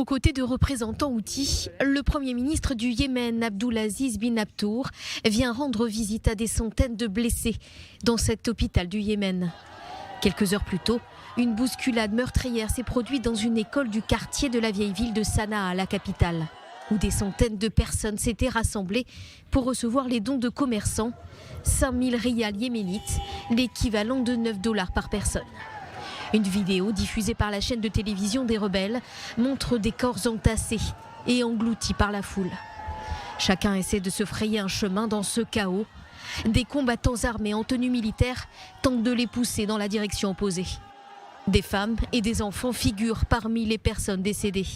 Aux côtés de représentants houthis, le Premier ministre du Yémen, Abdulaziz bin Abtour, vient rendre visite à des centaines de blessés dans cet hôpital du Yémen. Quelques heures plus tôt, une bousculade meurtrière s'est produite dans une école du quartier de la vieille ville de Sanaa, la capitale, où des centaines de personnes s'étaient rassemblées pour recevoir les dons de commerçants, 5000 riyals yéménites, l'équivalent de 9 $ par personne. Une vidéo diffusée par la chaîne de télévision des rebelles montre des corps entassés et engloutis par la foule. Chacun essaie de se frayer un chemin dans ce chaos. Des combattants armés en tenue militaire tentent de les pousser dans la direction opposée. Des femmes et des enfants figurent parmi les personnes décédées.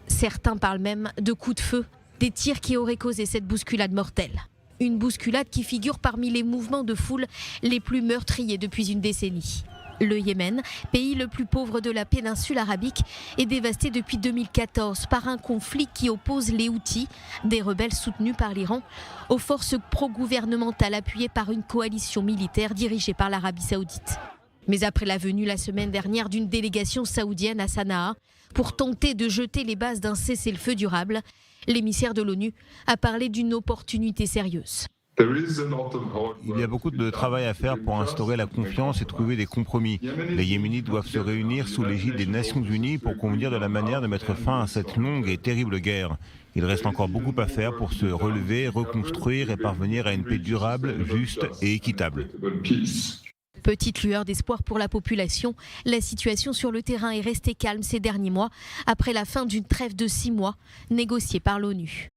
Certains parlent même de coups de feu, des tirs qui auraient causé cette bousculade mortelle. Une bousculade qui figure parmi les mouvements de foule les plus meurtriers depuis une décennie. Le Yémen, pays le plus pauvre de la péninsule arabique, est dévasté depuis 2014 par un conflit qui oppose les Houthis, des rebelles soutenus par l'Iran, aux forces pro-gouvernementales appuyées par une coalition militaire dirigée par l'Arabie saoudite. Mais après la venue la semaine dernière d'une délégation saoudienne à Sanaa pour tenter de jeter les bases d'un cessez-le-feu durable, l'émissaire de l'ONU a parlé d'une opportunité sérieuse. Il y a beaucoup de travail à faire pour instaurer la confiance et trouver des compromis. Les Yéménites doivent se réunir sous l'égide des Nations Unies pour convenir de la manière de mettre fin à cette longue et terrible guerre. Il reste encore beaucoup à faire pour se relever, reconstruire et parvenir à une paix durable, juste et équitable. Petite lueur d'espoir pour la population, la situation sur le terrain est restée calme ces derniers mois après la fin d'une trêve de 6 mois négociée par l'ONU.